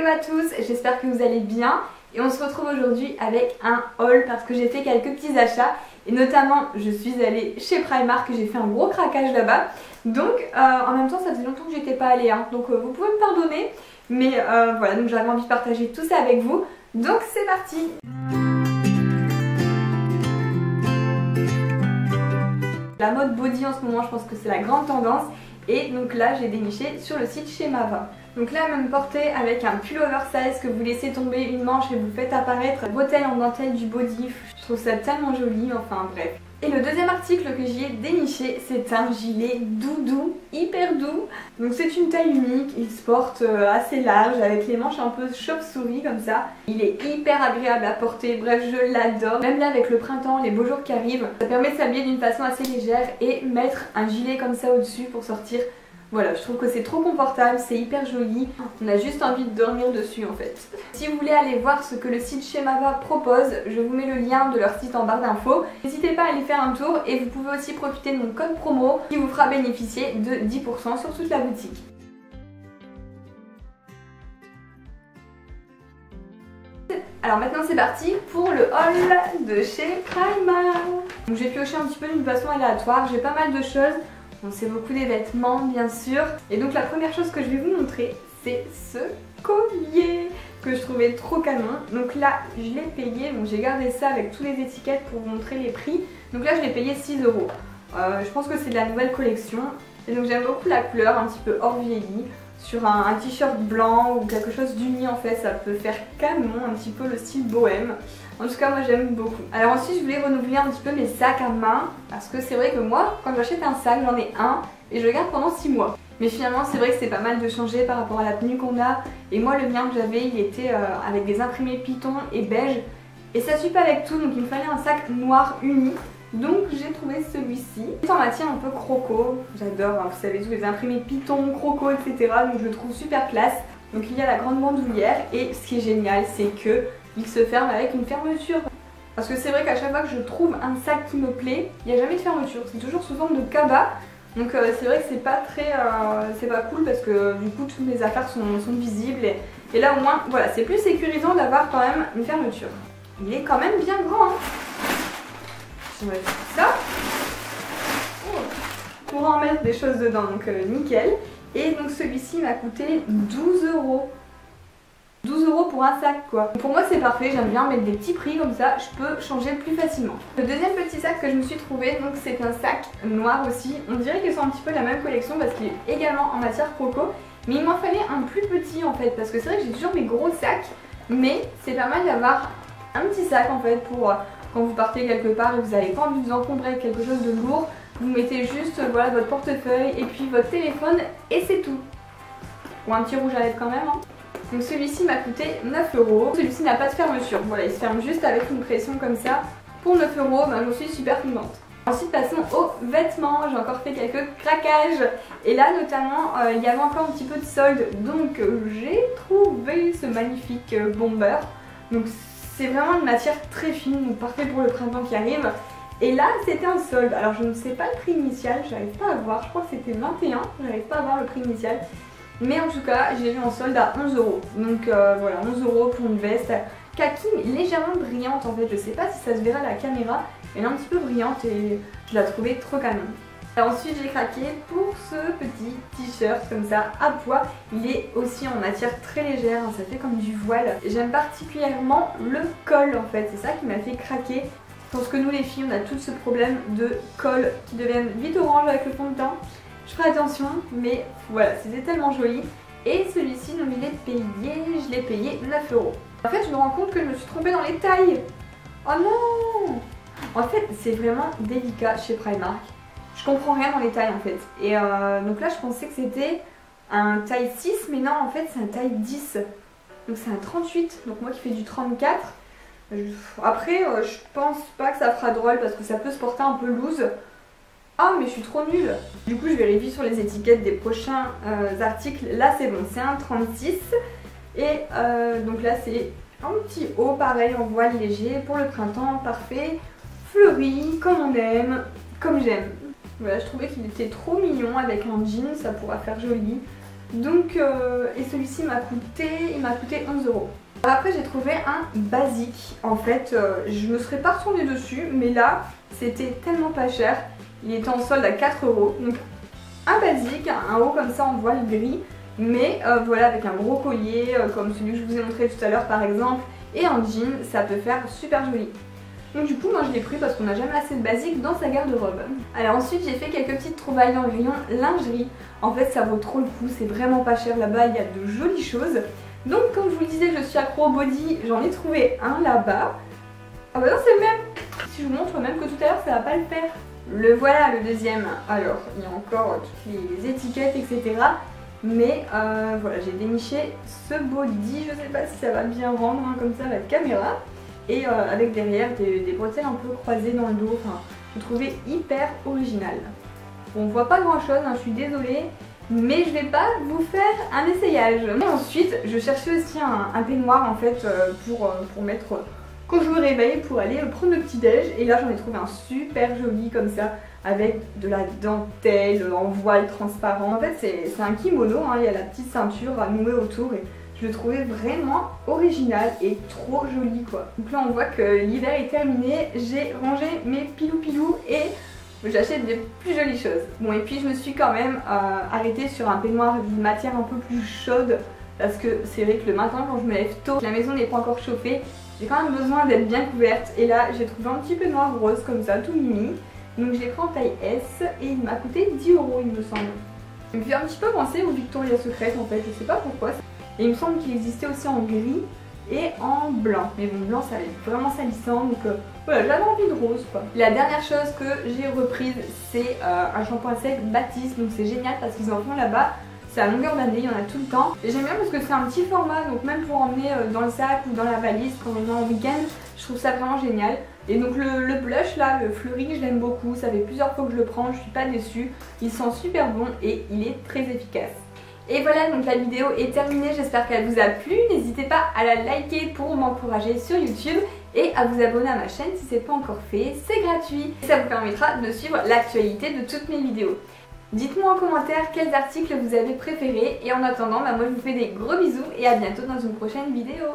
Hello à tous, j'espère que vous allez bien et on se retrouve aujourd'hui avec un haul parce que j'ai fait quelques petits achats et notamment je suis allée chez Primark, j'ai fait un gros craquage là-bas. Donc en même temps ça faisait longtemps que j'étais pas allée hein, donc vous pouvez me pardonner mais voilà, donc j'avais envie de partager tout ça avec vous, donc c'est parti. La mode body en ce moment, je pense que c'est la grande tendance. Et donc là j'ai déniché sur le site chez Mava. Donc là même portée avec un pull oversize que vous laissez tomber une manche et vous faites apparaître la bretelle en dentelle du body. Je trouve ça tellement joli, enfin bref. Et le deuxième article que j'y ai déniché, c'est un gilet doudou, hyper doux. Donc c'est une taille unique, il se porte assez large avec les manches un peu chauve-souris comme ça. Il est hyper agréable à porter, bref je l'adore. Même là avec le printemps, les beaux jours qui arrivent, ça permet de s'habiller d'une façon assez légère et mettre un gilet comme ça au-dessus pour sortir. Voilà, je trouve que c'est trop confortable, c'est hyper joli, on a juste envie de dormir dessus en fait. Si vous voulez aller voir ce que le site chez Mava propose, je vous mets le lien de leur site en barre d'infos. N'hésitez pas à aller faire un tour et vous pouvez aussi profiter de mon code promo qui vous fera bénéficier de 10% sur toute la boutique. Alors maintenant c'est parti pour le haul de chez Primark. Donc j'ai pioché un petit peu d'une façon aléatoire, j'ai pas mal de choses. Bon, c'est beaucoup des vêtements bien sûr. Et donc la première chose que je vais vous montrer, c'est ce collier que je trouvais trop canon. Donc là je l'ai payé, donc j'ai gardé ça avec tous les étiquettes pour vous montrer les prix. Donc là je l'ai payé 6 €. Je pense que c'est de la nouvelle collection. Et donc j'aime beaucoup la couleur, un petit peu hors vieilli. Sur un t-shirt blanc ou quelque chose d'uni en fait, ça peut faire canon, un petit peu le style bohème. En tout cas moi j'aime beaucoup. Alors ensuite je voulais renouveler un petit peu mes sacs à main. Parce que c'est vrai que moi quand j'achète un sac j'en ai un et je le garde pendant 6 mois. Mais finalement c'est vrai que c'est pas mal de changer par rapport à la tenue qu'on a. Et moi le mien que j'avais il était avec des imprimés Python et beige. Et ça suit pas avec tout, donc il me fallait un sac noir uni. Donc j'ai trouvé celui-ci. Il est en matière un peu croco, j'adore, hein, vous savez tous les imprimés Python, croco, etc. Donc je le trouve super classe. Donc il y a la grande bandoulière et ce qui est génial c'est que il se ferme avec une fermeture. Parce que c'est vrai qu'à chaque fois que je trouve un sac qui me plaît, il n'y a jamais de fermeture, c'est toujours sous forme de cabas. Donc c'est vrai que c'est pas très, c'est pas cool parce que du coup toutes mes affaires sont visibles et là au moins voilà, c'est plus sécurisant d'avoir quand même une fermeture. Il est quand même bien grand hein. On va faire ça pour en mettre des choses dedans, donc nickel. Et donc celui-ci m'a coûté 12 €. 12 € pour un sac quoi. Pour moi c'est parfait, j'aime bien mettre des petits prix comme ça, je peux changer plus facilement. Le deuxième petit sac que je me suis trouvé, donc c'est un sac noir aussi. On dirait qu'ils sont un petit peu la même collection parce qu'il est également en matière croco. Mais il m'en fallait un plus petit en fait parce que c'est vrai que j'ai toujours mes gros sacs. Mais c'est pas mal d'avoir un petit sac en fait pour quand vous partez quelque part et vous n'avez pas envie de vous encombrer avec quelque chose de lourd. Vous mettez juste voilà, votre portefeuille et puis votre téléphone et c'est tout. Ou un petit rouge à lèvres quand même hein. Donc celui-ci m'a coûté 9 €. Celui-ci n'a pas de fermeture. Voilà, il se ferme juste avec une pression comme ça. Pour 9 €, ben, j'en suis super contente. Ensuite passons aux vêtements. J'ai encore fait quelques craquages. Et là notamment, il y avait encore un petit peu de solde. Donc j'ai trouvé ce magnifique bomber. Donc c'est vraiment une matière très fine, donc parfait pour le printemps qui arrive. Et là c'était en solde. Alors je ne sais pas le prix initial, j'arrive pas à voir. Je crois que c'était 21, j'arrive pas à voir le prix initial. Mais en tout cas, j'ai vu en solde à 11 €. Donc voilà, 11 € pour une veste kaki mais légèrement brillante en fait. Je sais pas si ça se verra à la caméra. Elle est un petit peu brillante et je la trouvais trop canon. Et ensuite j'ai craqué pour ce petit t-shirt comme ça à pois. Il est aussi en matière très légère, hein, ça fait comme du voile. J'aime particulièrement le col en fait, c'est ça qui m'a fait craquer. Je pense que nous les filles on a tous ce problème de col qui deviennent vite orange avec le fond de teint. Je ferai attention mais voilà, c'était tellement joli. Et celui-ci donc il est payé, je l'ai payé 9 €. En fait je me rends compte que je me suis trompée dans les tailles. Oh non! En fait c'est vraiment délicat chez Primark. Je comprends rien dans les tailles en fait. Et donc là je pensais que c'était un taille 6 mais non en fait c'est un taille 10. Donc c'est un 38, donc moi qui fais du 34. Après je pense pas que ça fera drôle parce que ça peut se porter un peu loose. Ah mais je suis trop nulle. Du coup je vérifie sur les étiquettes des prochains articles. Là c'est bon, c'est un 36. Et donc là c'est un petit haut pareil en voile léger pour le printemps, parfait. Fleuri, comme on aime, comme j'aime. Voilà, je trouvais qu'il était trop mignon avec un jean, ça pourra faire joli. Donc, et celui-ci m'a coûté 11 euros. Après j'ai trouvé un basique, en fait je me serais pas retournée dessus, mais là c'était tellement pas cher, il était en solde à 4 euros. Donc un basique, un haut comme ça en voile gris, mais voilà, avec un gros collier comme celui que je vous ai montré tout à l'heure par exemple, et en jean, ça peut faire super joli. Donc du coup moi je l'ai pris parce qu'on n'a jamais assez de basiques dans sa garde-robe. Alors ensuite j'ai fait quelques petites trouvailles dans le rayon lingerie. En fait ça vaut trop le coup, c'est vraiment pas cher là-bas, il y a de jolies choses. Donc comme je vous le disais, je suis accro au body, j'en ai trouvé un là-bas. Ah bah non c'est le même. Si je vous montre même que tout à l'heure ça va pas le faire. Le voilà le deuxième. Alors il y a encore toutes les étiquettes etc. Mais voilà, j'ai déniché ce body, je sais pas si ça va bien rendre hein, comme ça à la caméra. Et avec derrière des bretelles un peu croisées dans le dos, enfin je trouvais hyper original. Bon, on voit pas grand chose, hein, je suis désolée. Mais je vais pas vous faire un essayage. Et ensuite je cherchais aussi un peignoir en fait pour mettre quand je me réveille pour aller prendre le petit déj. Et là j'en ai trouvé un super joli comme ça avec de la dentelle en voile transparent. En fait c'est un kimono, hein, il y a la petite ceinture à nouer autour et je le trouvais vraiment original et trop joli quoi. Donc là on voit que l'hiver est terminé, j'ai rangé mes pilou et j'achète des plus jolies choses. Bon et puis je me suis quand même arrêtée sur un peignoir d'une matière un peu plus chaude parce que c'est vrai que le matin quand je me lève tôt, la maison n'est pas encore chauffée, j'ai quand même besoin d'être bien couverte et là j'ai trouvé un petit peignoir rose comme ça, tout mimi. Donc je l'ai pris en taille S et il m'a coûté 10 euros il me semble. Il me fait un petit peu penser au Victoria's Secret en fait, je sais pas pourquoi. Et il me semble qu'il existait aussi en gris et en blanc. Mais bon, blanc ça allait être vraiment salissant donc voilà, j'avais envie de rose quoi. La dernière chose que j'ai reprise c'est un shampoing sec Baptiste. Donc c'est génial parce qu'ils en font là-bas. C'est à longueur d'année, il y en a tout le temps. Et j'aime bien parce que c'est un petit format, donc même pour emmener dans le sac ou dans la valise quand on vient en week-end, je trouve ça vraiment génial. Et donc le blush là, le fleuri, je l'aime beaucoup, ça fait plusieurs fois que je le prends, je suis pas déçue. Il sent super bon et il est très efficace. Et voilà, donc la vidéo est terminée, j'espère qu'elle vous a plu. N'hésitez pas à la liker pour m'encourager sur YouTube et à vous abonner à ma chaîne si ce n'est pas encore fait, c'est gratuit. Et ça vous permettra de suivre l'actualité de toutes mes vidéos. Dites-moi en commentaire quels articles vous avez préférés et en attendant, moi je vous fais des gros bisous et à bientôt dans une prochaine vidéo.